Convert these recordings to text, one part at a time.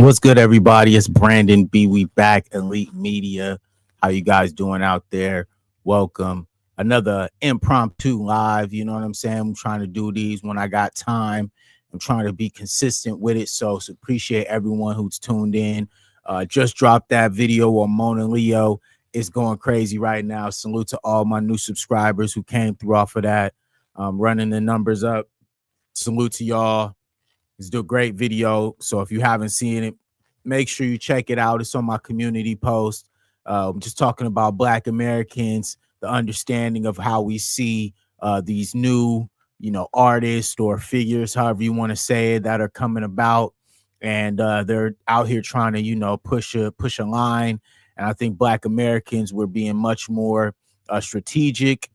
What's good, everybody? It's Brandon B. We back, Elite Media. How you guys doing out there? Welcome. Another impromptu live. You know what I'm saying? I'm trying to do these when I got time. I'm trying to be consistent with it. So appreciate everyone who's tuned in. Just dropped that video on Mona Leo. It's going crazy right now. Salute to all my new subscribers who came through off of that. Running the numbers up. Salute to y'all. It's a great video. So if you haven't seen it, make sure you check it out. It's on my community post. I'm just talking about Black Americans, the understanding of how we see these new, artists or figures, however you want to say it, that are coming about. And they're out here trying to, push a line. And I think Black Americans were being much more strategic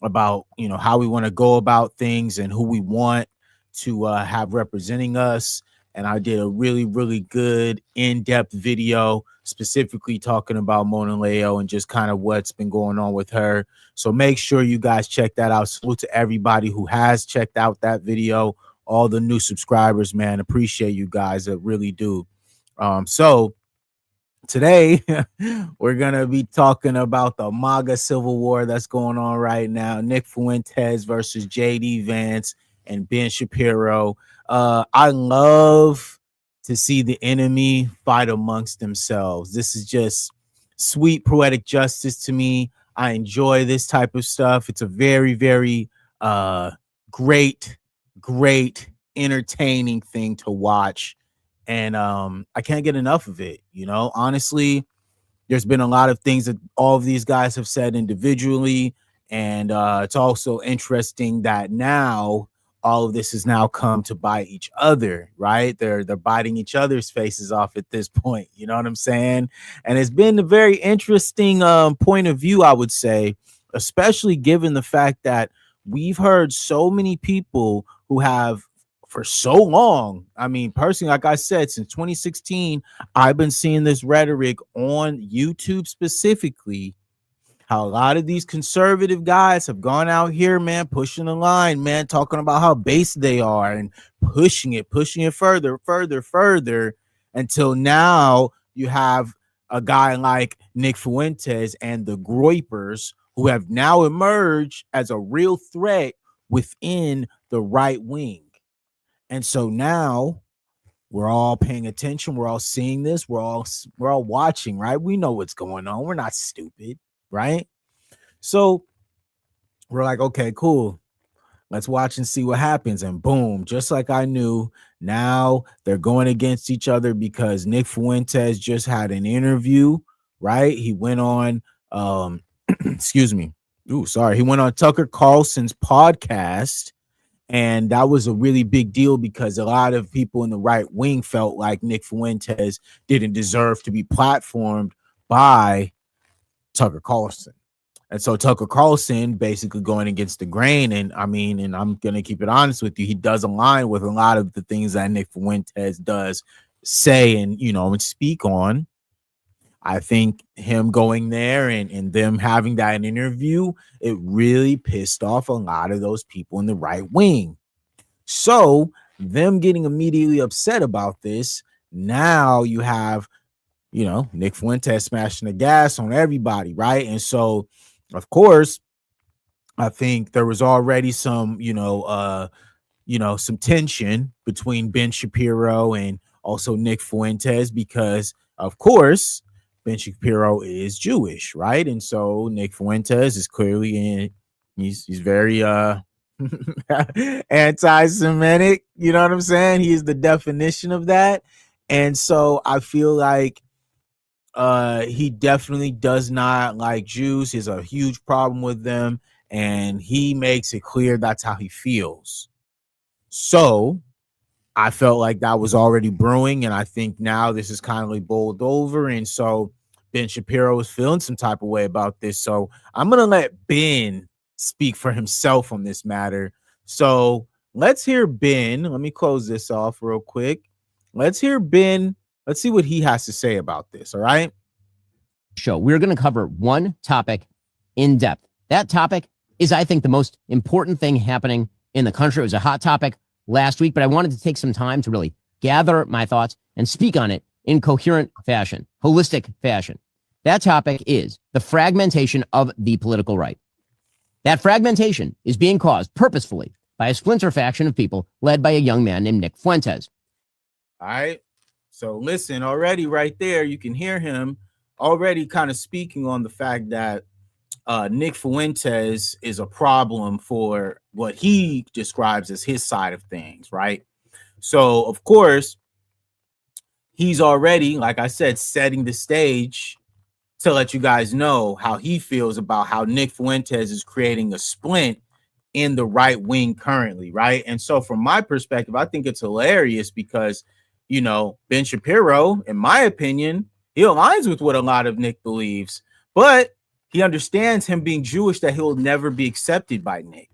about, how we want to go about things and who we want to have representing us. And I did a really, really good in-depth video specifically talking about Mona Leo and just kind of what's been going on with her. So make sure you guys check that out. Salute to everybody who has checked out that video. All the new subscribers, man, appreciate you guys. I really do. So today, we're going to be talking about the MAGA civil war that's going on right now. Nick Fuentes versus JD Vance and Ben Shapiro. I love to see the enemy fight amongst themselves. This is just sweet poetic justice to me. I enjoy this type of stuff. It's a very, very great, entertaining thing to watch. And I can't get enough of it. Honestly, there's been a lot of things that all of these guys have said individually. And it's also interesting that now all of this has now come to bite each other, right? They're biting each other's faces off at this point. You know what I'm saying? And it's been a very interesting point of view, I would say, especially given the fact that we've heard so many people who have for so long. I mean, personally, like I said, since 2016, I've been seeing this rhetoric on YouTube specifically, how a lot of these conservative guys have gone out here, man, pushing the line, man, talking about how base they are and pushing it further until now you have a guy like Nick Fuentes and the Groypers who have now emerged as a real threat within the right wing. And so now we're all paying attention. We're all seeing this. We're all watching, right? We know what's going on. We're not stupid, right? So we're like, okay, cool. Let's watch and see what happens. And boom, just like I knew, now they're going against each other because Nick Fuentes just had an interview, right? He went on, excuse me. He went on Tucker Carlson's podcast. And that was a really big deal because a lot of people in the right wing felt like Nick Fuentes didn't deserve to be platformed by Tucker Carlson. And so Tucker Carlson basically going against the grain. And I mean, and I'm going to keep it honest with you, he does align with a lot of the things that Nick Fuentes does say and, and speak on. I think him going there and them having that interview, it really pissed off a lot of those people in the right wing. So them getting immediately upset about this, now you have, Nick Fuentes smashing the gas on everybody, right? And so, of course, I think there was already some, some tension between Ben Shapiro and also Nick Fuentes because, of course, Ben Shapiro is Jewish, right? And so Nick Fuentes is clearly he's very anti-Semitic, you know what I'm saying? He's the definition of that. And so I feel like he definitely does not like Jews. He has a huge problem with them, and he makes it clear that's how he feels. So I felt like that was already brewing, and I think now this is kind of like bowled over. And so Ben Shapiro is feeling some type of way about this. So I'm gonna let Ben speak for himself on this matter. So let's hear Ben. Let me close this off real quick. Let's hear Ben. Let's see what he has to say about this. All right. Show. We're going to cover one topic in depth. That topic is, I think, the most important thing happening in the country. It was a hot topic last week, but I wanted to take some time to really gather my thoughts and speak on it in coherent fashion, holistic fashion. That topic is the fragmentation of the political right. That fragmentation is being caused purposefully by a splinter faction of people led by a young man named Nick Fuentes. All right. So listen, already right there, you can hear him already kind of speaking on the fact that Nick Fuentes is a problem for what he describes as his side of things, right? So, of course, he's already, like I said, setting the stage to let you guys know how he feels about how Nick Fuentes is creating a splint in the right wing currently, right? And so from my perspective, I think it's hilarious because, you know, Ben Shapiro, in my opinion, he aligns with what a lot of Nick believes, but he understands him being Jewish that he'll never be accepted by Nick.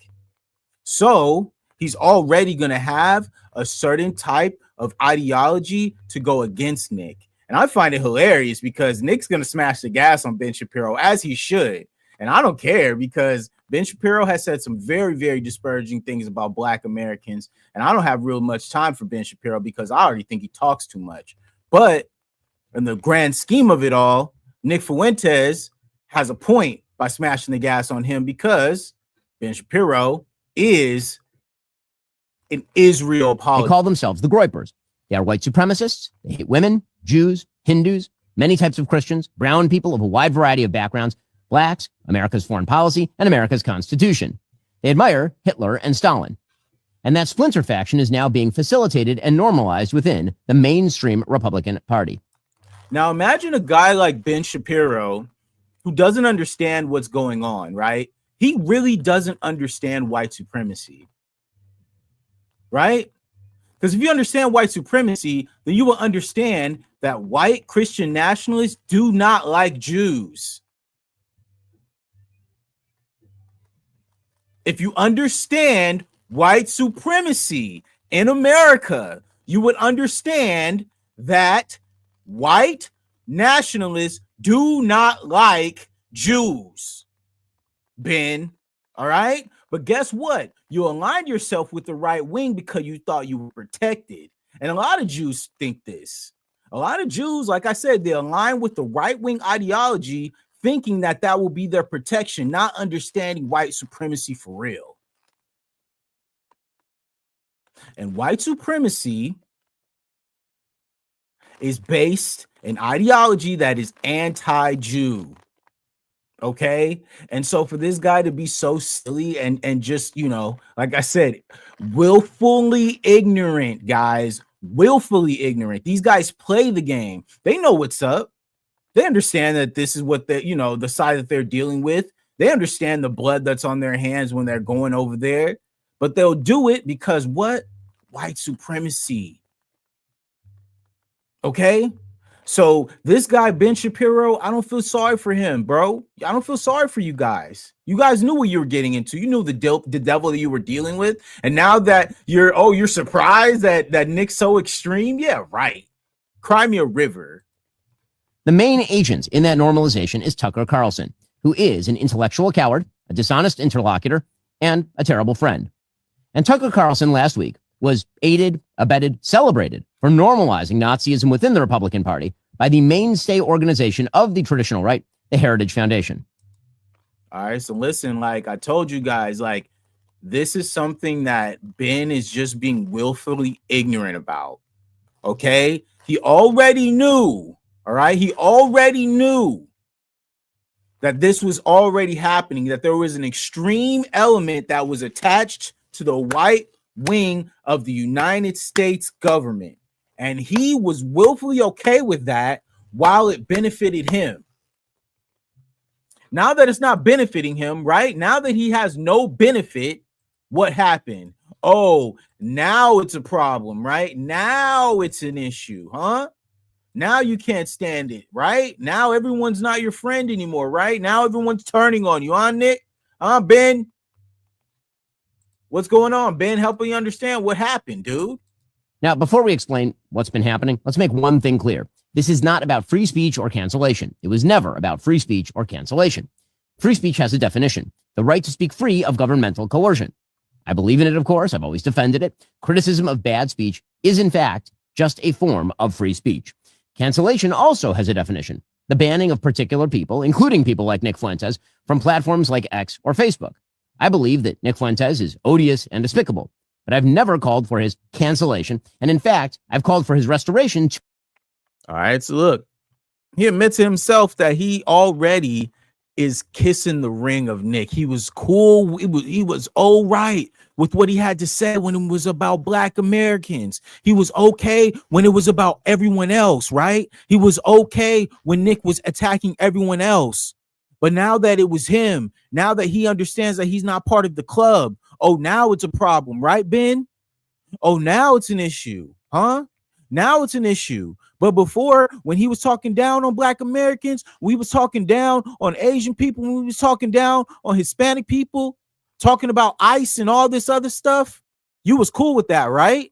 So he's already going to have a certain type of ideology to go against Nick. And I find it hilarious because Nick's going to smash the gas on Ben Shapiro, as he should. And I don't care because Ben Shapiro has said some very, very disparaging things about Black Americans. And I don't have real much time for Ben Shapiro because I already think he talks too much. But in the grand scheme of it all, Nick Fuentes has a point by smashing the gas on him because Ben Shapiro is an Israel apologist. They call themselves the Groypers. They are white supremacists. They hate women, Jews, Hindus, many types of Christians, brown people of a wide variety of backgrounds, blacks, America's foreign policy, and America's Constitution. They admire Hitler and Stalin. And that splinter faction is now being facilitated and normalized within the mainstream Republican Party. Now imagine a guy like Ben Shapiro who doesn't understand what's going on, right? He really doesn't understand white supremacy, right? Because if you understand white supremacy, then you will understand that white Christian nationalists do not like Jews. If you understand white supremacy in America, you would understand that white nationalists do not like Jews, Ben. All right. But guess what? You aligned yourself with the right wing because you thought you were protected. And a lot of Jews think this. A lot of Jews, like I said, they align with the right wing ideology, thinking that that will be their protection, not understanding white supremacy for real. And white supremacy is based in ideology that is anti-Jew. Okay. And so for this guy to be so silly and just, you know, like I said, willfully ignorant, guys, willfully ignorant. These guys play the game. They know what's up. They understand that this is what they, you know, the side that they're dealing with. They understand the blood that's on their hands when they're going over there, but they'll do it because what? White supremacy. Okay. So this guy, Ben Shapiro, I don't feel sorry for him, bro. I don't feel sorry for you guys. You guys knew what you were getting into. You knew the devil that you were dealing with. And now that you're surprised that Nick's so extreme. Yeah, right. Cry me a river. The main agent in that normalization is Tucker Carlson, who is an intellectual coward, a dishonest interlocutor, and a terrible friend. And Tucker Carlson last week was aided, abetted, celebrated for normalizing Nazism within the Republican Party by the mainstay organization of the traditional right, the Heritage Foundation. All right, so listen, like I told you guys, like this is something that Ben is just being willfully ignorant about, okay? He already knew, all right? He already knew that this was already happening, that there was an extreme element that was attached to the white wing of the United States government. And he was willfully okay with that while it benefited him. Now that it's not benefiting him, right? Now that he has no benefit, what happened? Oh, now it's a problem, right? Now it's an issue, huh? Now you can't stand it, right? Now everyone's not your friend anymore, right? Now everyone's turning on you, huh, Nick? Huh, Ben? What's going on, Ben? Help me understand what happened, dude. Now, before we explain what's been happening, let's make one thing clear. This is not about free speech or cancellation. It was never about free speech or cancellation. Free speech has a definition: the right to speak free of governmental coercion. I believe in it, of course. I've always defended it. Criticism of bad speech is, in fact, just a form of free speech. Cancellation also has a definition: the banning of particular people, including people like Nick Fuentes, from platforms like X or Facebook. I believe that Nick Fuentes is odious and despicable, but I've never called for his cancellation. And in fact, I've called for his restoration. All right, so look, he admits to himself that he already is kissing the ring of Nick. He was cool. He was all right with what he had to say when it was about Black Americans. He was okay when it was about everyone else, right? He was okay when Nick was attacking everyone else. But now that it was him, now that he understands that he's not part of the club, oh, now it's a problem, right, Ben? Oh, now it's an issue, huh? Now it's an issue. But before, when he was talking down on Black Americans, we was talking down on Asian people, we was talking down on Hispanic people, talking about ICE and all this other stuff, you was cool with that, right?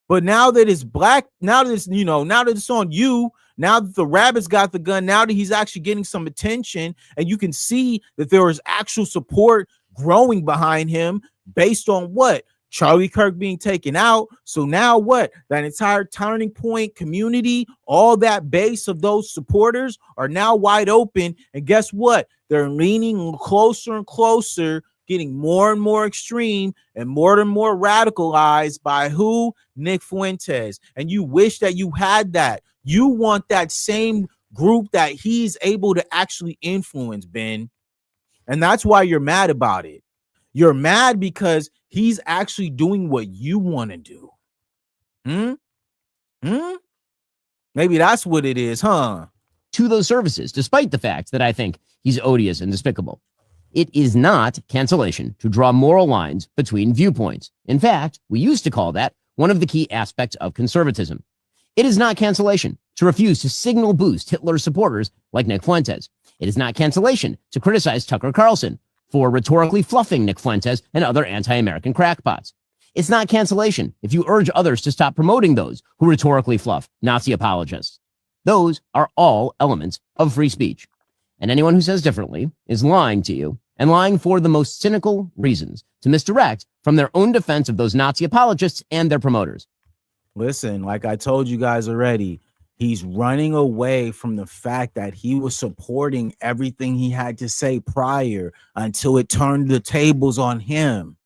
But now that it's black, now that it's, now that it's on you, now that the rabbit's got the gun, now that he's actually getting some attention, and you can see that there is actual support growing behind him based on what? Charlie Kirk being taken out. So now what? That entire Turning Point community, all that base of those supporters are now wide open. And guess what? They're leaning closer and closer, getting more and more extreme and more radicalized by who? Nick Fuentes. And you wish that you had that. You want that same group that he's able to actually influence, Ben. And that's why you're mad about it. You're mad because he's actually doing what you want to do. Maybe that's what it is, huh? To those services, despite the fact that I think he's odious and despicable. It is not cancellation to draw moral lines between viewpoints. In fact, we used to call that one of the key aspects of conservatism. It is not cancellation to refuse to signal boost Hitler's supporters like Nick Fuentes. It is not cancellation to criticize Tucker Carlson for rhetorically fluffing Nick Fuentes and other anti-American crackpots. It's not cancellation if you urge others to stop promoting those who rhetorically fluff Nazi apologists. Those are all elements of free speech. And anyone who says differently is lying to you, and lying for the most cynical reasons, to misdirect from their own defense of those Nazi apologists and their promoters. Listen, like I told you guys already, he's running away from the fact that he was supporting everything he had to say prior until it turned the tables on him.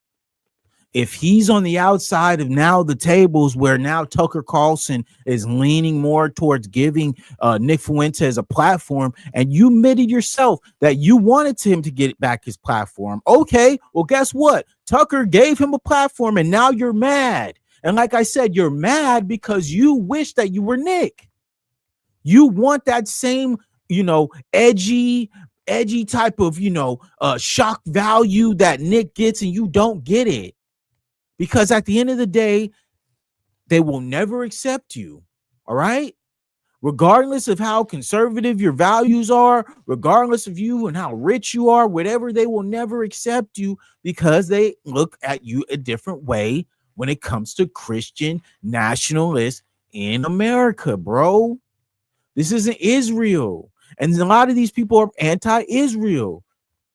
If he's on the outside of now the tables where now Tucker Carlson is leaning more towards giving Nick Fuentes a platform, and you admitted yourself that you wanted him to get back his platform. Okay, well, guess what? Tucker gave him a platform and now you're mad. And like I said, you're mad because you wish that you were Nick. You want that same, edgy type of, shock value that Nick gets, and you don't get it. Because at the end of the day, they will never accept you, all right? Regardless of how conservative your values are, regardless of you and how rich you are, whatever, they will never accept you because they look at you a different way when it comes to Christian nationalists in America, bro. This isn't Israel. And a lot of these people are anti-Israel.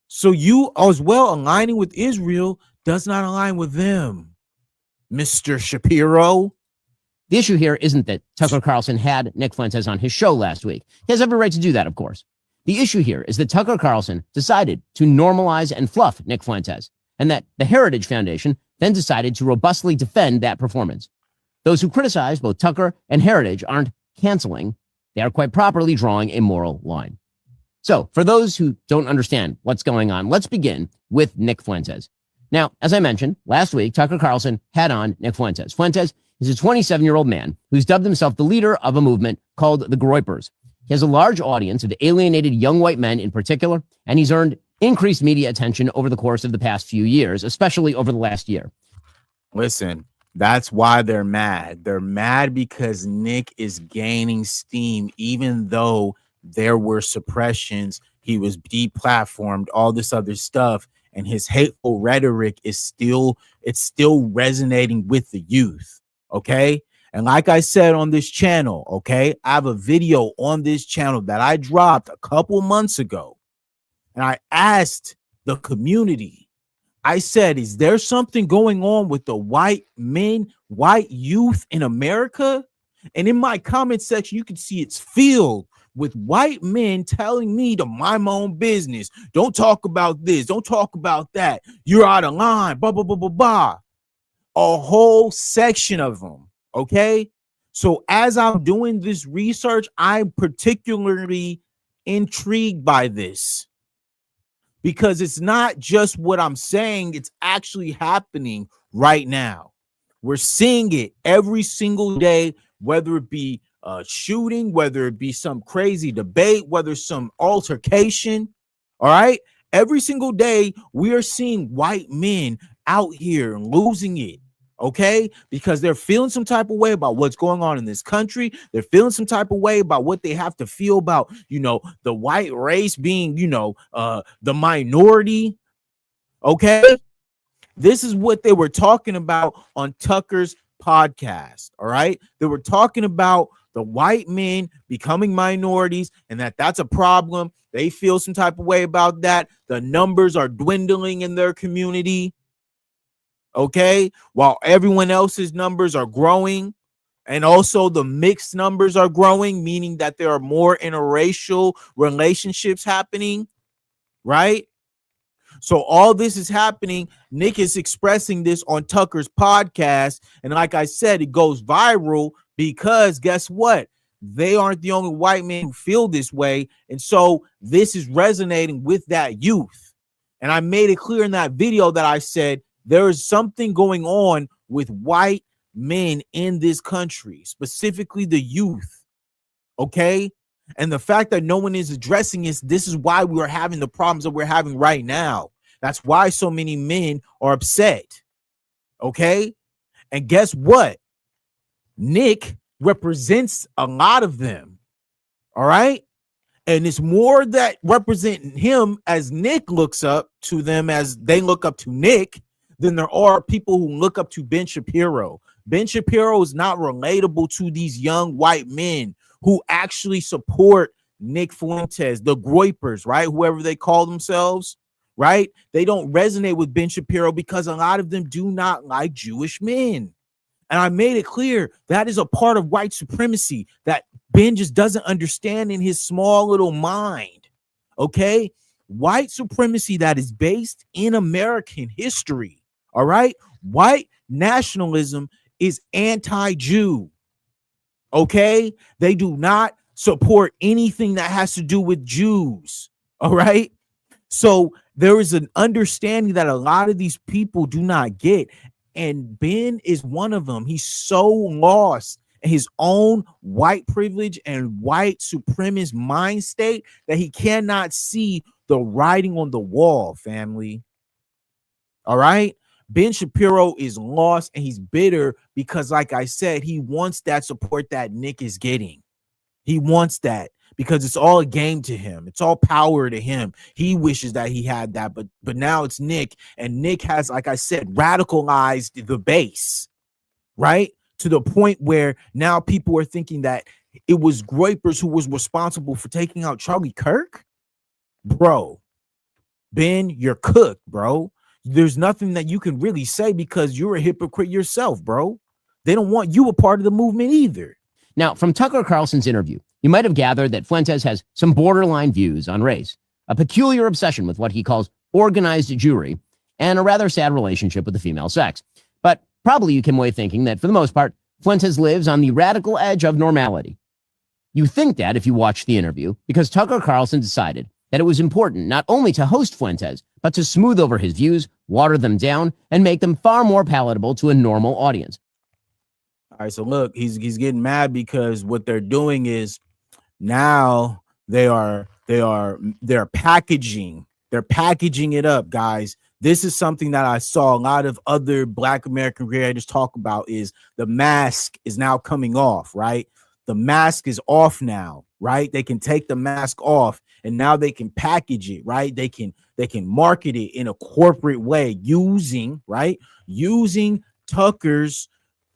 So you as well aligning with Israel does not align with them. Mr. Shapiro. The issue here isn't that Tucker Carlson had Nick Fuentes on his show last week. He has every right to do that, of course. The issue here is that Tucker Carlson decided to normalize and fluff Nick Fuentes, and that the Heritage Foundation then decided to robustly defend that performance. Those who criticize both Tucker and Heritage aren't canceling. They are quite properly drawing a moral line. So for those who don't understand what's going on, let's begin with Nick Fuentes. Now, as I mentioned, last week, Tucker Carlson had on Nick Fuentes. Fuentes is a 27-year-old man who's dubbed himself the leader of a movement called the Groypers. He has a large audience of alienated young white men in particular, and he's earned increased media attention over the course of the past few years, especially over the last year. Listen, that's why they're mad. They're mad because Nick is gaining steam, even though there were suppressions. He was deplatformed, all this other stuff, and his hateful rhetoric is still resonating with the youth. Okay. And like I said on this channel, okay, I have a video on this channel that I dropped a couple months ago. And I asked the community, I said, is there something going on with the white men, white youth in America? And in my comment section, you can see it's filled with white men telling me to mind my own business. Don't talk about this. Don't talk about that. You're out of line. Blah, blah, blah, blah, blah. A whole section of them. Okay. So as I'm doing this research, I'm particularly intrigued by this, because it's not just what I'm saying, it's actually happening right now. We're seeing it every single day, whether it be a shooting, whether it be some crazy debate, whether some altercation. All right. Every single day, we are seeing white men out here losing it. Okay, because they're feeling some type of way about what's going on in this country. They're feeling some type of way about what they have to feel about, the white race being, the minority. Okay, this is what they were talking about on Tucker's podcast. All right, they were talking about the white men becoming minorities and that's a problem. They feel some type of way about that. The numbers are dwindling in their community. Okay, while everyone else's numbers are growing, and also the mixed numbers are growing, meaning that there are more interracial relationships happening, right? So all this is happening. Nick is expressing this on Tucker's podcast, and like I said, it goes viral because guess what? They aren't the only white men who feel this way, and so this is resonating with that youth. And I made it clear in that video that I said, there is something going on with white men in this country, specifically the youth. Okay. And the fact that no one is addressing this is why we are having the problems that we're having right now. That's why so many men are upset. Okay. And guess what? Nick represents a lot of them. All right. And it's more that representing him as Nick looks up to them as they look up to Nick than there are people who look up to Ben Shapiro. Ben Shapiro is not relatable to these young white men who actually support Nick Fuentes, the Groypers, right? Whoever they call themselves, right? They don't resonate with Ben Shapiro because a lot of them do not like Jewish men. And I made it clear that is a part of white supremacy that Ben just doesn't understand in his small little mind. Okay? White supremacy that is based in American history. All right. White nationalism is anti-Jew. Okay. They do not support anything that has to do with Jews. All right. So there is an understanding that a lot of these people do not get. And Ben is one of them. He's so lost in his own white privilege and white supremacist mind state that he cannot see the writing on the wall, family. All right. Ben Shapiro is lost and he's bitter because, like I said, he wants that support that Nick is getting. He wants that because it's all a game to him. It's all power to him. He wishes that he had that, but now it's Nick, and Nick has, like I said, radicalized the base, right? To the point where now people are thinking that it was Groypers who was responsible for taking out Charlie Kirk. Bro, Ben, you're cooked, bro. There's nothing that you can really say because you're a hypocrite yourself, bro. They don't want you a part of the movement either. Now, from Tucker Carlson's interview, you might have gathered that Fuentes has some borderline views on race, a peculiar obsession with what he calls organized Jewry, and a rather sad relationship with the female sex. But probably you came away thinking that, for the most part, Fuentes lives on the radical edge of normality. You think that if you watch the interview, because Tucker Carlson decided that it was important not only to host Fuentes, but to smooth over his views, water them down, and make them far more palatable to a normal audience. All right, so look, he's getting mad because what they're doing is now they're packaging it up, guys. this is something that I saw a lot of other Black American creators talk about, is the mask is now coming off, right? The mask is off now, right? They can take the mask off and now they can package it, right? They can market it in a corporate way using Tucker's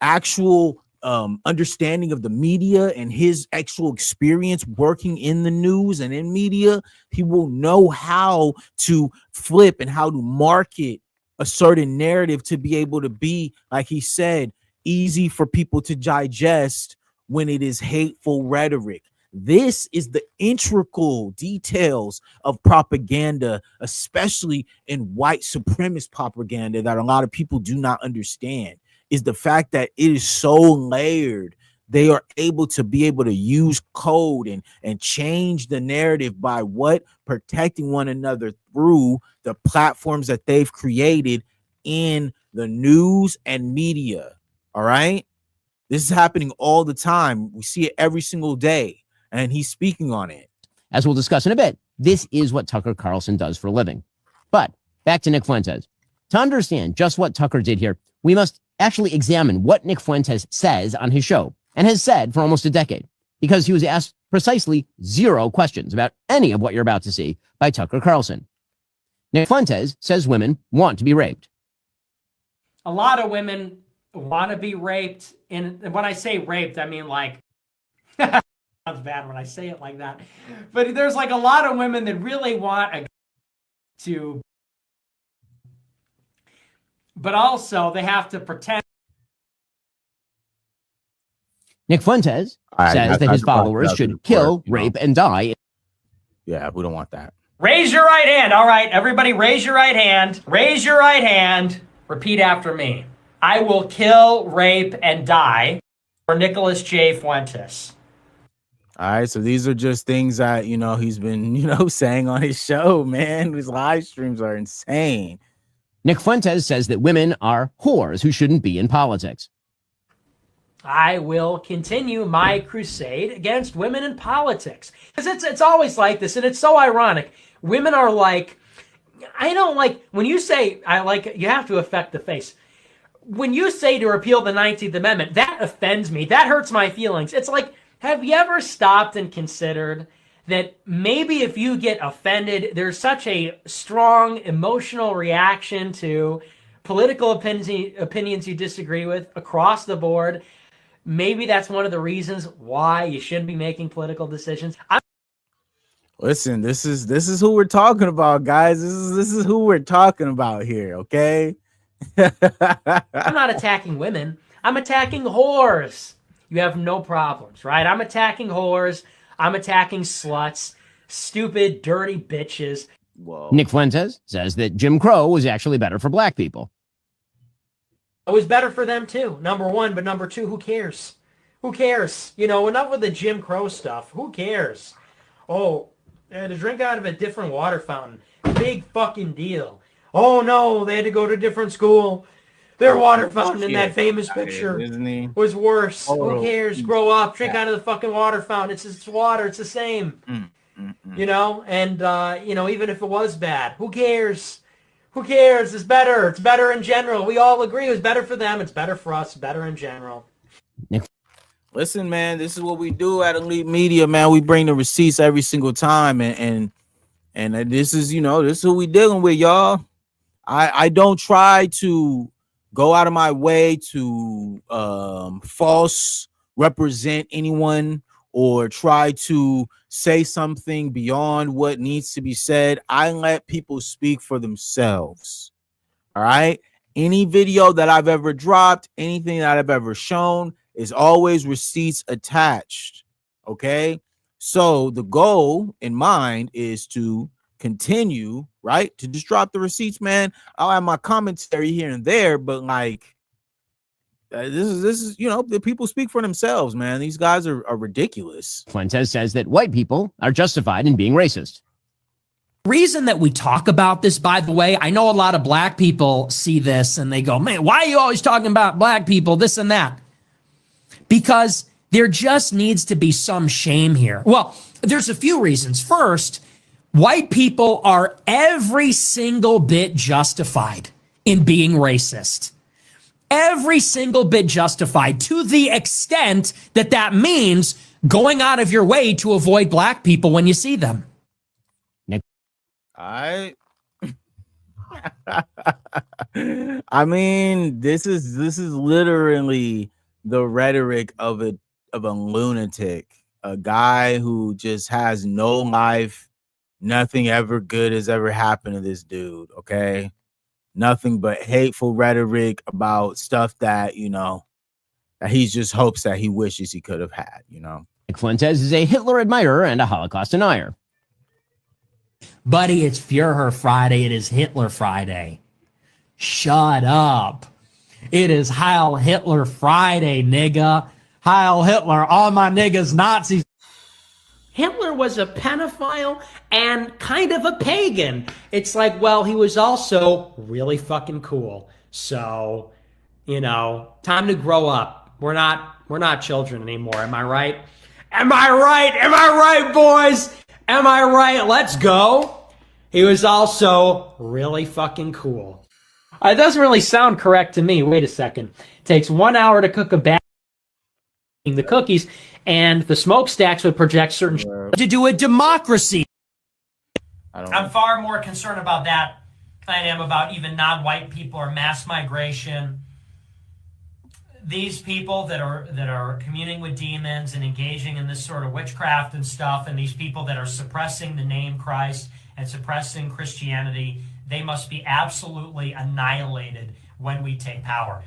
actual understanding of the media and his actual experience working in the news and in media. He will know how to flip and how to market a certain narrative to be able to be, like he said, easy for people to digest when it is hateful rhetoric. This is the integral details of propaganda, especially in white supremacist propaganda, that a lot of people do not understand, is the fact that it is so layered. They are able to use code and change the narrative by protecting one another through the platforms that they've created in the news and media. All right. This is happening all the time. We see it every single day, and he's speaking on it. As we'll discuss in a bit, this is what Tucker Carlson does for a living. But back to Nick Fuentes. To understand just what Tucker did here, we must actually examine what Nick Fuentes says on his show, and has said for almost a decade, because he was asked precisely 0 questions about any of what you're about to see by Tucker Carlson. Nick Fuentes says women want to be raped. A lot of women want to be raped. And when I say raped, I mean like, sounds bad when I say it like that. But there's like a lot of women that really want to, but also they have to pretend. Nick Fuentes says that his followers should kill, rape, and die. Yeah, we don't want that. Raise your right hand. All right, everybody raise your right hand. Raise your right hand. Repeat after me. I will kill, rape, and die for Nicholas J. Fuentes. All right, so these are just things that, he's been, saying on his show, man. His live streams are insane. Nick Fuentes says that women are whores who shouldn't be in politics. I will continue my crusade against women in politics. Because it's always like this, and it's so ironic. Women are like, I don't like, when you say, you have to affect the face. When you say to repeal the 19th Amendment, that offends me. That hurts my feelings. It's like, have you ever stopped and considered that maybe if you get offended, there's such a strong emotional reaction to political opinions you disagree with across the board? Maybe that's one of the reasons why you shouldn't be making political decisions. Listen, this is who we're talking about, guys. This is who we're talking about here, okay? I'm not attacking women. I'm attacking whores. You have no problems, right? I'm attacking whores. I'm attacking sluts, stupid, dirty bitches. Whoa. Nick Fuentes says that Jim Crow was actually better for black people. It was better for them too, number one, but number two, who cares? Who cares? Enough with the Jim Crow stuff. Who cares? Oh, they had to drink out of a different water fountain. Big fucking deal. Oh no, they had to go to a different school. Their water fountain in that famous picture was worse. Who cares? Grow up, drink out of the fucking water fountain. It's water. It's the same. And even if it was bad, who cares? Who cares? It's better. It's better in general. We all agree it was better for them. It's better for us. Better in general. Listen, man, this is what we do at Elite Media, man. We bring the receipts every single time, and this is who we dealing with, y'all. I don't try to go out of my way to false represent anyone or try to say something beyond what needs to be said. I let people speak for themselves. All right. Any video that I've ever dropped, anything that I've ever shown is always receipts attached. Okay. So the goal in mind is to continue, right? To just drop the receipts, man. I'll have my commentary here and there, but this is the people speak for themselves, man. These guys are ridiculous. Fuentes says that white people are justified in being racist. Reason that we talk about this, by the way, I know a lot of black people see this and they go, man, why are you always talking about black people, this and that? Because there just needs to be some shame here. Well, there's a few reasons. First, White people are every single bit justified in being racist. Every single bit justified, to the extent that that means going out of your way to avoid black people when you see them. I I mean, this is literally the rhetoric of a lunatic, a guy who just has no life. Nothing ever good has ever happened to this dude, okay? Nothing but hateful rhetoric about stuff that, that he just hopes that he wishes he could have had, Nick Fuentes is a Hitler admirer and a Holocaust denier. Buddy, it's Führer Friday. It is Hitler Friday. Shut up. It is Heil Hitler Friday, nigga. Heil Hitler, all my niggas Nazis. Hitler was a pedophile and kind of a pagan. It's like, well, he was also really fucking cool. So, time to grow up. We're not children anymore. Am I right? Am I right? Am I right, boys? Am I right? Let's go. He was also really fucking cool. It doesn't really sound correct to me. Wait a second. It takes 1 hour to cook a bag the cookies, and the smokestacks would project certain to do a democracy. I'm far more concerned about that than I am about even non-white people or mass migration. These people that are communing with demons and engaging in this sort of witchcraft and stuff, and these people that are suppressing the name Christ and suppressing Christianity, they must be absolutely annihilated when we take power.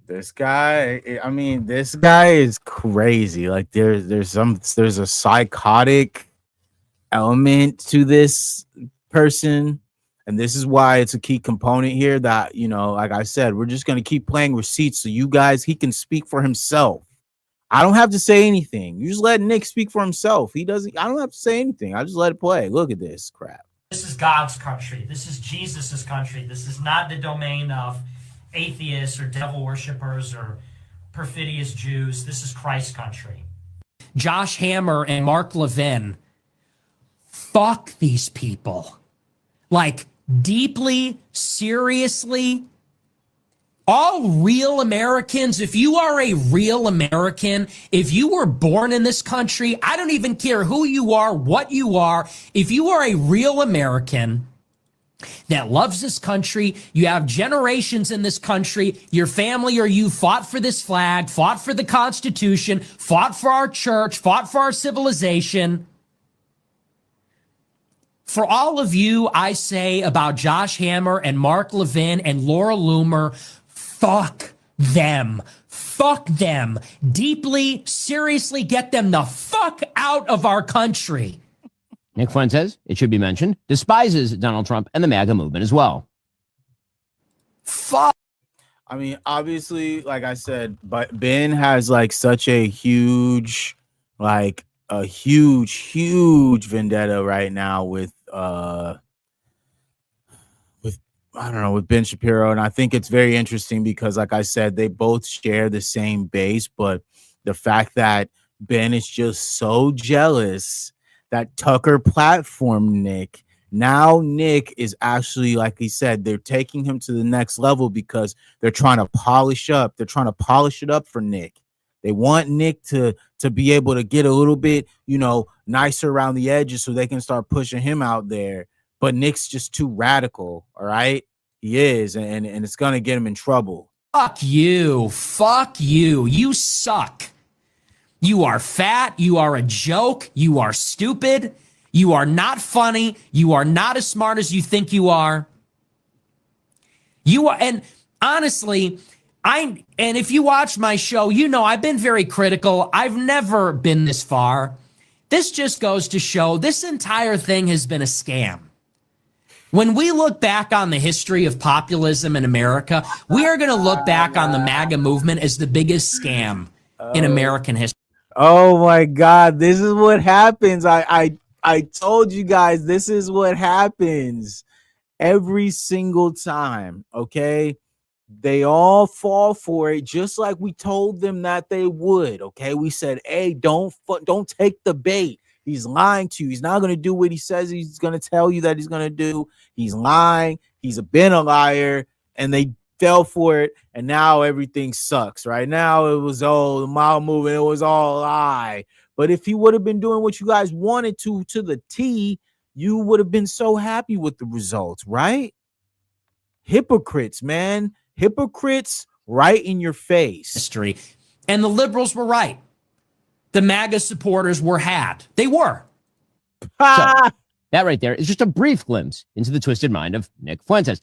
This guy, I mean, this guy is crazy. Like there's a psychotic element to this person, and this is why it's a key component here that, like I said, we're just going to keep playing receipts so you guys, he can speak for himself. I don't have to say anything. You just let Nick speak for himself. I don't have to say anything. I just let it play. Look at this crap. This is God's country. This is Jesus's country. This is not the domain of atheists or devil worshippers or perfidious Jews. This is Christ's country. Josh Hammer and Mark Levin, fuck these people. Like, deeply, seriously. All real Americans, if you are a real American, if you were born in this country, I don't even care who you are, what you are, if you are a real American that loves this country, you have generations in this country, your family or you fought for this flag, fought for the Constitution, fought for our church, fought for our civilization. For all of you, I say about Josh Hammer and Mark Levin and Laura Loomer, fuck them. Fuck them. Deeply, seriously, get them the fuck out of our country. Nick Fuentes, it should be mentioned, despises Donald Trump and the MAGA movement as well. Fuck. I mean, obviously, like I said, but Ben has like such a huge vendetta right now with I don't know, with Ben Shapiro. And I think it's very interesting because, like I said, they both share the same base, but the fact that Ben is just so jealous that Tucker platformed Nick. Now Nick is actually, like he said, they're taking him to the next level because they're trying to polish up. They're trying to polish it up for Nick. They want Nick to be able to get a little bit, nicer around the edges so they can start pushing him out there. But Nick's just too radical, all right? He is, and it's going to get him in trouble. Fuck you. Fuck you. You suck. You are fat. You are a joke. You are stupid. You are not funny. You are not as smart as you think you are. You are, and honestly, and if you watch my show, I've been very critical. I've never been this far. This just goes to show this entire thing has been a scam. When we look back on the history of populism in America, we are going to look back on the MAGA movement as the biggest scam in American history. Oh my God, this is what happens. I told you guys, this is what happens every single time, okay? They all fall for it, just like we told them that they would, okay? We said, hey, don't take the bait. He's lying to you. He's not going to do what he says he's going to tell you that he's going to do. He's lying. He's been a liar, and they fell for it, and now everything sucks. Right now, it was all the mile movement. It was all a lie. But if he would have been doing what you guys wanted to the T, you would have been so happy with the results, right? Hypocrites, man. Hypocrites right in your face. History. And the liberals were right. The MAGA supporters were had. They were. So, that right there is just a brief glimpse into the twisted mind of Nick Fuentes.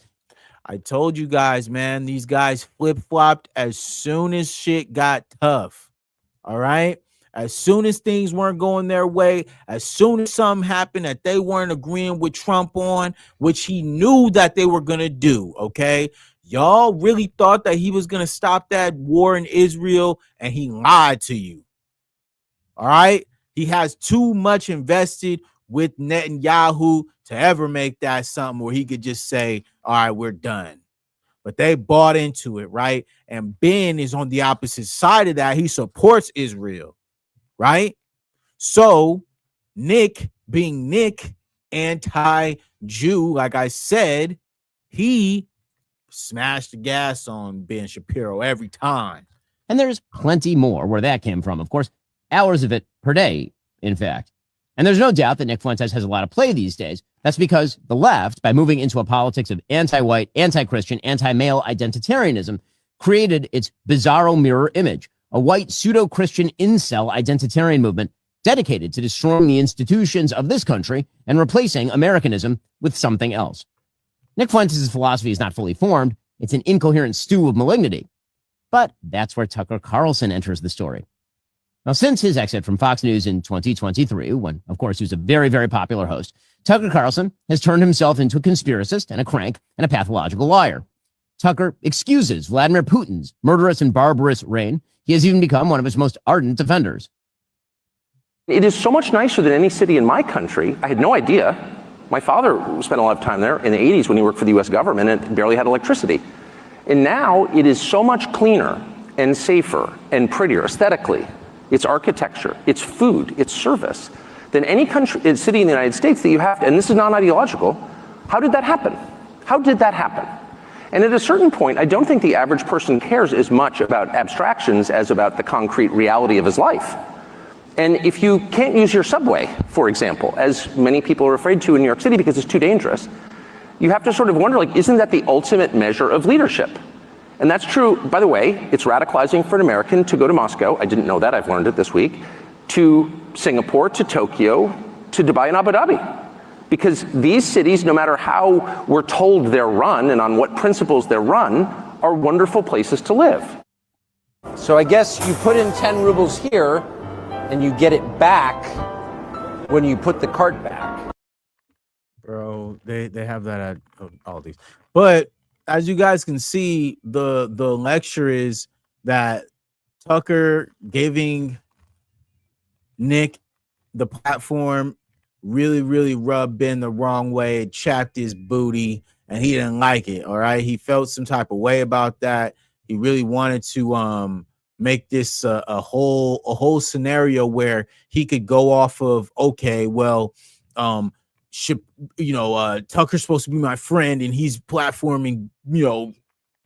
I told you guys, man, these guys flip-flopped as soon as shit got tough. All right? As soon as things weren't going their way, as soon as something happened that they weren't agreeing with Trump on, which he knew that they were going to do, okay? Y'all really thought that he was going to stop that war in Israel, and he lied to you. All right? He has too much invested with Netanyahu to ever make that something where he could just say, all right, we're done. But they bought into it, right? And Ben is on the opposite side of that. He supports Israel, right? So Nick, being Nick, anti-Jew, like I said, he smashed the gas on Ben Shapiro every time. And there's plenty more where that came from. Of course, hours of it per day, in fact. And there's no doubt that Nick Fuentes has a lot of play these days. That's because the left, by moving into a politics of anti-white, anti-Christian, anti-male identitarianism, created its bizarro mirror image, a white pseudo-Christian incel identitarian movement dedicated to destroying the institutions of this country and replacing Americanism with something else. Nick Fuentes' philosophy is not fully formed. It's an incoherent stew of malignity. But that's where Tucker Carlson enters the story. Now, since his exit from Fox News in 2023, when, of course, he was a very, very popular host, Tucker Carlson has turned himself into a conspiracist and a crank and a pathological liar. Tucker excuses Vladimir Putin's murderous and barbarous reign. He has even become one of his most ardent defenders. It is so much nicer than any city in my country. I had no idea. My father spent a lot of time there in the 80s when he worked for the U.S. government and barely had electricity. And now it is so much cleaner and safer and prettier aesthetically. It's architecture, it's food, it's service, than any country, city in the United States that you have to, and this is non-ideological. How did that happen? How did that happen? And at a certain point, I don't think the average person cares as much about abstractions as about the concrete reality of his life. And if you can't use your subway, for example, as many people are afraid to in New York City because it's too dangerous, you have to sort of wonder, like, isn't that the ultimate measure of leadership? And that's true, by the way, it's radicalizing for an American to go to Moscow, I didn't know that, I've learned it this week, to Singapore, to Tokyo, to Dubai and Abu Dhabi. Because these cities, no matter how we're told they're run and on what principles they're run, are wonderful places to live. So I guess you put in 10 rubles here and you get it back when you put the cart back. Bro, they have that at all these. But as you guys can see, the lecture is that Tucker giving Nick the platform really, really rubbed Ben the wrong way. It chapped his booty, and he didn't like it. All right, he felt some type of way about that. He really wanted to make this a whole scenario where he could go off of, okay, well, Tucker's supposed to be my friend, and he's platforming,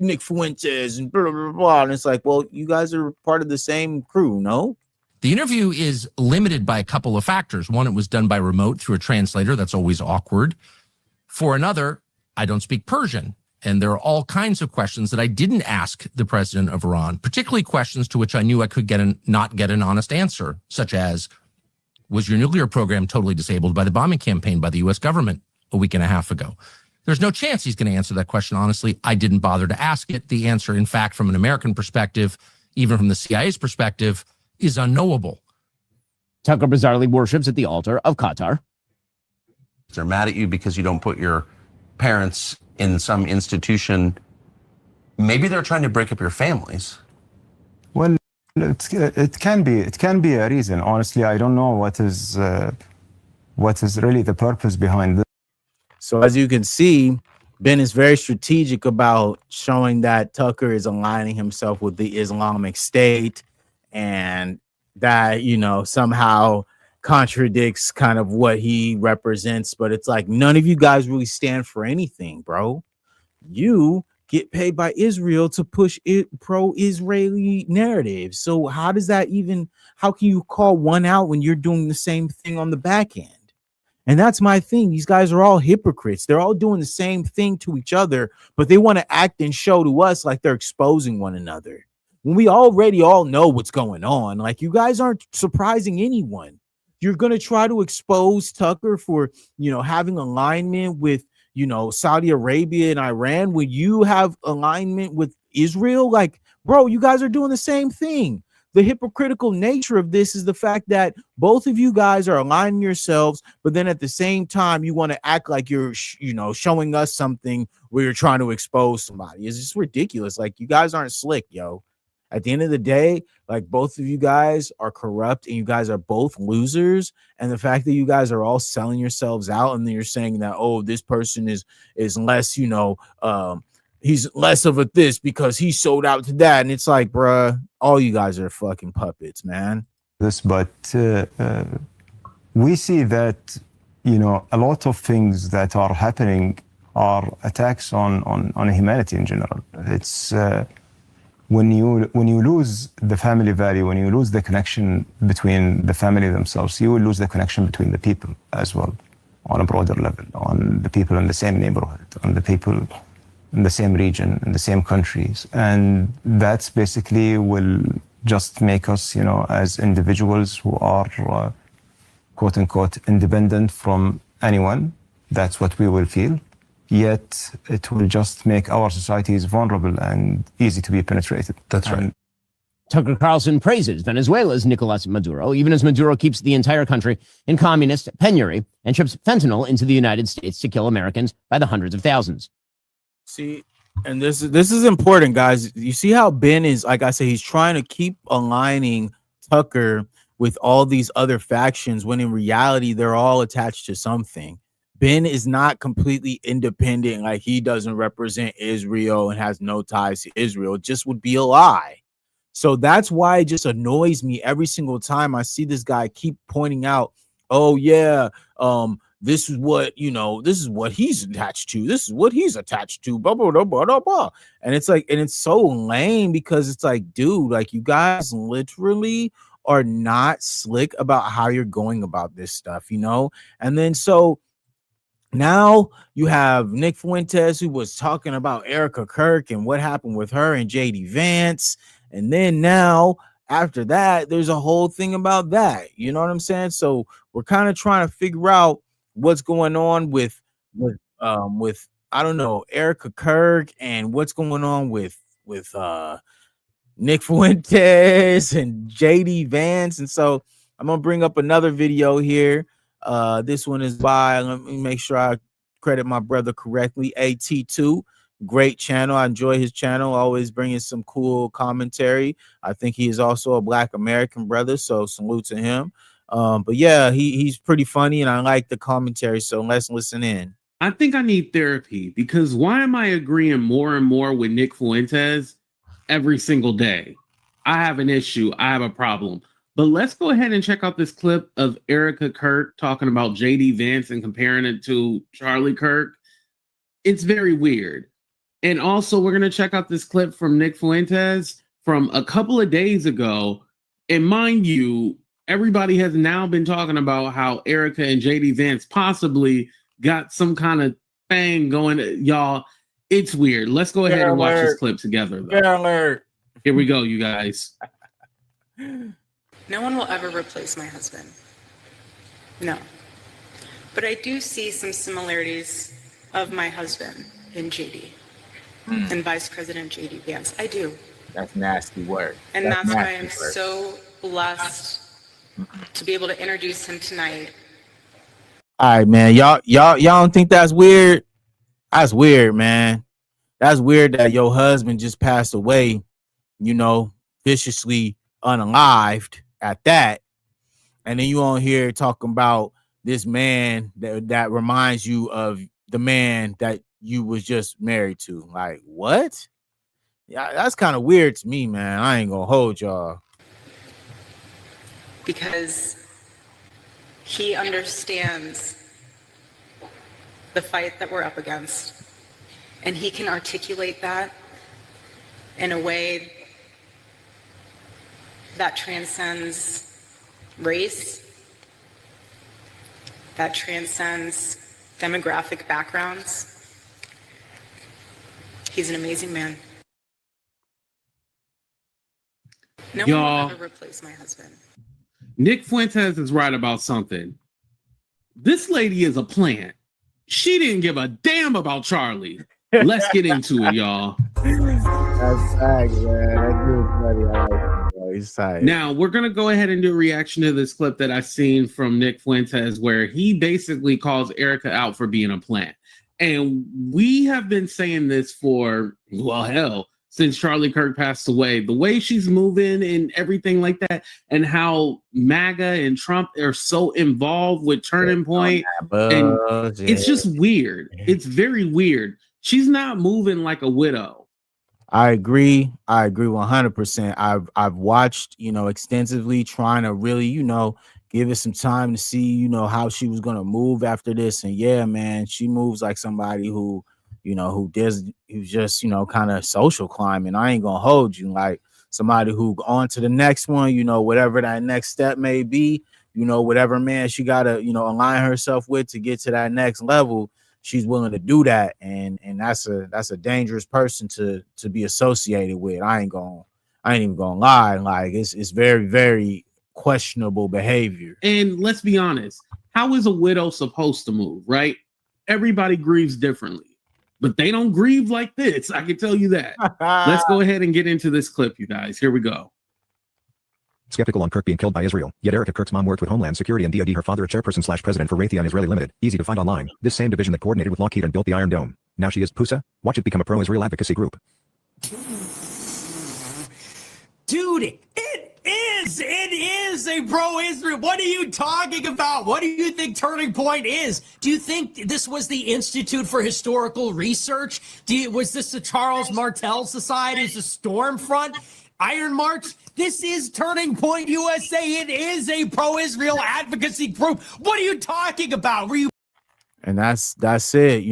Nick Fuentes and blah, blah, blah. And it's like, well, you guys are part of the same crew, no? The interview is limited by a couple of factors. One, it was done by remote through a translator. That's always awkward. For another, I don't speak Persian. And there are all kinds of questions that I didn't ask the president of Iran, particularly questions to which I knew I could not get an honest answer, such as, was your nuclear program totally disabled by the bombing campaign by the U.S. government a week and a half ago? There's no chance he's going to answer that question honestly. I didn't bother to ask it. The answer, in fact, from an American perspective, even from the CIA's perspective, is unknowable. Tucker bizarrely worships at the altar of Qatar. They're mad at you because you don't put your parents in some institution. Maybe they're trying to break up your families. Well, it can be a reason. Honestly, I don't know what is really the purpose behind this. So as you can see, Ben is very strategic about showing that Tucker is aligning himself with the Islamic State, and that, somehow contradicts kind of what he represents, but it's like none of you guys really stand for anything, bro. You get paid by Israel to push it pro-Israeli narrative. So how does that even, how can you call one out when you're doing the same thing on the back end? And that's my thing. These guys are all hypocrites. They're all doing the same thing to each other, but they want to act and show to us like they're exposing one another. When we already all know what's going on, like you guys aren't surprising anyone. You're going to try to expose Tucker for, having alignment with, Saudi Arabia and Iran when you have alignment with Israel. Like, bro, you guys are doing the same thing. The hypocritical nature of this is the fact that both of you guys are aligning yourselves, but then at the same time, you want to act like you're, showing us something where you're trying to expose somebody. It's just ridiculous. Like, you guys aren't slick, yo. At the end of the day, like, both of you guys are corrupt and you guys are both losers. And the fact that you guys are all selling yourselves out and then you're saying that, oh, this person is less, he's less of a this because he sold out to that. And it's like, bruh, all you guys are fucking puppets, man. But we see that, a lot of things that are happening are attacks on humanity in general. It's when you lose the family value, when you lose the connection between the family themselves, you will lose the connection between the people as well, on a broader level, on the people in the same neighborhood, on the people in the same region, in the same countries. And that's basically will just make us, as individuals who are, quote unquote, independent from anyone. That's what we will feel. Yet it will just make our societies vulnerable and easy to be penetrated. That's right. Tucker Carlson praises Venezuela's Nicolas Maduro, even as Maduro keeps the entire country in communist penury and ships fentanyl into the United States to kill Americans by the hundreds of thousands. See, and this is important, guys. You see how Ben is, like I said, he's trying to keep aligning Tucker with all these other factions when in reality they're all attached to something. Ben is not completely independent, like he doesn't represent Israel and has no ties to Israel. It just would be a lie. So that's why it just annoys me every single time I see this guy keep pointing out, oh yeah, this is what, this is what he's attached to. This is what he's attached to. Blah, blah, blah, blah, blah. And it's like, and it's so lame because it's like, dude, like you guys literally are not slick about how you're going about this stuff, And then so now you have Nick Fuentes, who was talking about Erica Kirk and what happened with her and JD Vance. And then now after that, there's a whole thing about that. You know what I'm saying? So we're kind of trying to figure out what's going on with I don't know, Erica Kirk and what's going on with Nick Fuentes and JD Vance. And so I'm gonna bring up another video here. This one is by, let me make sure I credit my brother correctly, AT2. Great channel. I enjoy his channel, always bringing some cool commentary. I think he is also a Black American brother, so salute to him. But yeah, he's pretty funny and I like the commentary, so let's listen in. I think I need therapy because why am I agreeing more and more with Nick Fuentes every single day? I have an issue. I have a problem. But let's go ahead and check out this clip of Erica Kirk talking about JD Vance and comparing it to Charlie Kirk. It's very weird. And also, we're going to check out this clip from Nick Fuentes from a couple of days ago. And mind you, everybody has now been talking about how Erica and JD Vance possibly got some kind of thing going. Y'all, it's weird. Let's go ahead and watch this clip together. Here we go, you guys. No one will ever replace my husband. No. But I do see some similarities of my husband in JD and Vice President JD Vance. I do. That's nasty work. And that's why I'm so blessed to be able to introduce him tonight. All right, man. Y'all don't think that's weird? That's weird, man. That's weird that your husband just passed away, viciously unalived at that, and then you on here talking about this man that reminds you of the man that you was just married to. Like, what? Yeah, that's kind of weird to me, man. I ain't gonna hold y'all. Because He understands the fight that we're up against, and he can articulate that in a way that transcends race, that transcends demographic backgrounds. He's an amazing man. No one Y'all, will ever replace my husband. Nick Fuentes is right about something. This lady is a plant. She didn't give a damn about Charlie. Let's get into it, y'all. That's fact, man. That dude's funny. I like him, bro. He's tight. Now, we're going to go ahead and do a reaction to this clip that I've seen from Nick Fuentes where he basically calls Erica out for being a plant. And we have been saying this for, well, hell, since Charlie Kirk passed away. The way she's moving and everything like that, and how MAGA and Trump are so involved with Turning Point. And it's just weird. It's very weird. She's not moving like a widow. I agree 100%. I've watched, extensively, trying to really, give it some time to see, how she was gonna move after this. And yeah, man, she moves like somebody who's just, kind of social climbing. I ain't gonna hold you, like somebody who on to the next one, whatever that next step may be, whatever man she gotta, align herself with to get to that next level. She's willing to do that, and that's a dangerous person to be associated with. I ain't even gonna lie. Like it's very, very questionable behavior. And let's be honest, how is a widow supposed to move, right? Everybody grieves differently, but they don't grieve like this. I can tell you that. Let's go ahead and get into this clip, you guys. Here we go. Skeptical on Kirk being killed by Israel. Yet Erica Kirk's mom worked with Homeland Security and DoD. Her father a chairperson/president for Raytheon Israeli Limited. Easy to find online. This same division that coordinated with Lockheed and built the Iron Dome. Now she is PUSA. Watch it become a pro-Israel advocacy group. Dude, it is a pro-Israel. What are you talking about? What do you think Turning Point is? Do you think this was the Institute for Historical Research? Was this the Charles Martel Society? Is the Stormfront? Iron March? This is Turning Point USA. It is a pro-Israel advocacy group. What are you talking about? And that's it.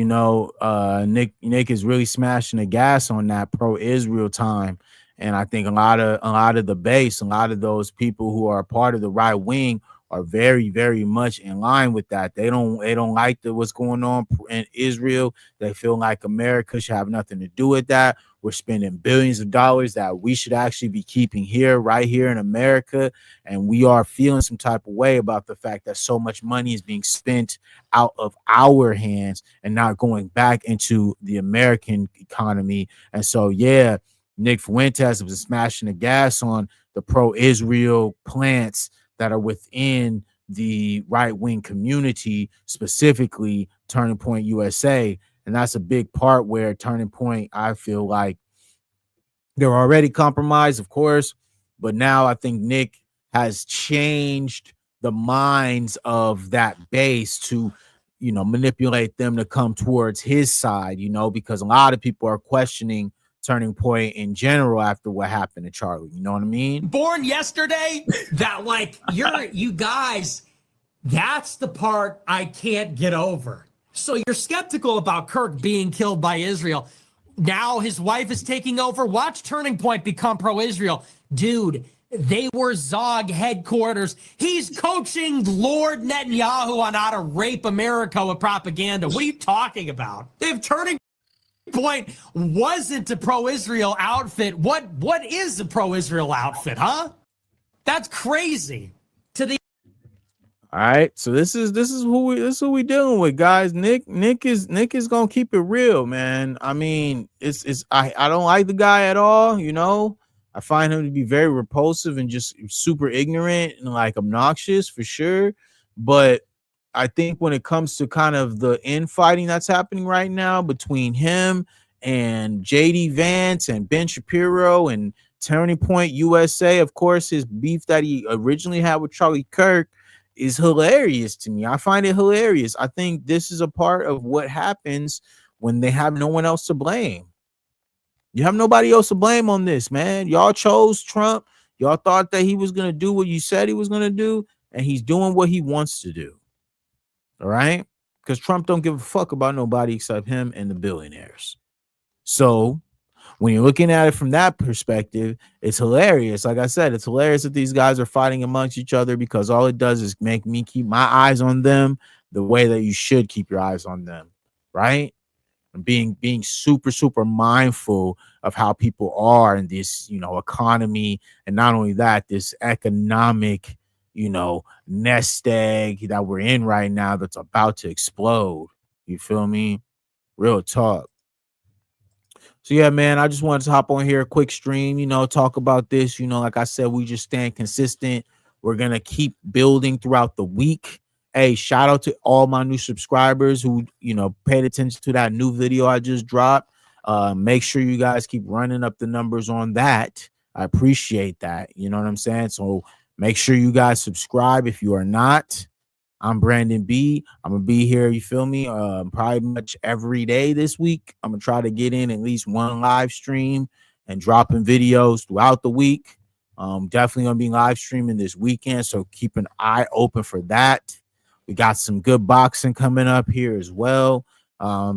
Nick is really smashing the gas on that pro-Israel time. And I think a lot of the base, a lot of those people who are a part of the right wing are very, very much in line with that. They don't like what's going on in Israel. They feel like America should have nothing to do with that. We're spending billions of dollars that we should actually be keeping right here in America. And we are feeling some type of way about the fact that so much money is being spent out of our hands and not going back into the American economy. And so, yeah, Nick Fuentes was smashing the gas on the pro-Israel plants that are within the right-wing community, specifically Turning Point USA. And that's a big part where Turning Point, I feel like they're already compromised, of course, but now I think Nick has changed the minds of that base to, manipulate them to come towards his side, because a lot of people are questioning Turning Point in general after what happened to Charlie. You know what I mean? Born yesterday, that you guys, that's the part I can't get over. So you're skeptical about Kirk being killed by Israel. Now his wife is taking over. Watch Turning Point become pro-Israel. Dude, they were Zog headquarters. He's coaching Lord Netanyahu on how to rape America with propaganda. What are you talking about? If Turning Point wasn't a pro-Israel outfit, what is a pro-Israel outfit, huh? That's crazy. All right, so this is who we dealing with, guys. Nick is gonna keep it real, man. I mean, I don't like the guy at all. I find him to be very repulsive and just super ignorant and like obnoxious for sure. But I think when it comes to kind of the infighting that's happening right now between him and JD Vance and Ben Shapiro and Turning Point USA, of course, his beef that he originally had with Charlie Kirk is hilarious to me. I find it hilarious. I think this is a part of what happens when they have no one else to blame. You have nobody else to blame on this, man. Y'all chose Trump. Y'all thought that he was going to do what you said he was going to do. and he's doing what he wants to do. All right, because Trump don't give a fuck about nobody except him and the billionaires. So when you're looking at it from that perspective, it's hilarious. Like I said, it's hilarious that these guys are fighting amongst each other, because all it does is make me keep my eyes on them the way that you should keep your eyes on them, right? And being super mindful of how people are in this, economy, and not only that, this economic, nest egg that we're in right now that's about to explode. You feel me? Real talk. So yeah, man, I just wanted to hop on here, a quick stream, talk about this. Like I said, we just staying consistent. We're gonna keep building throughout the week. Hey, shout out to all my new subscribers who, paid attention to that new video I just dropped. Make sure you guys keep running up the numbers on that. I appreciate that. You know what I'm saying? So make sure you guys subscribe if you are not. I'm Brandon B. I'm gonna be here, you feel me? Probably much every day this week. I'm gonna try to get in at least one live stream and dropping videos throughout the week. Definitely gonna be live streaming this weekend, so keep an eye open for that. We got some good boxing coming up here as well.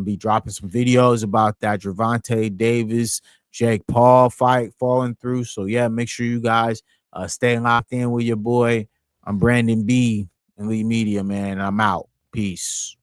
Be dropping some videos about that Gervonta Davis, Jake Paul fight falling through. So yeah, make sure you guys stay locked in with your boy. I'm Brandon B. Elite Media, man. I'm out. Peace.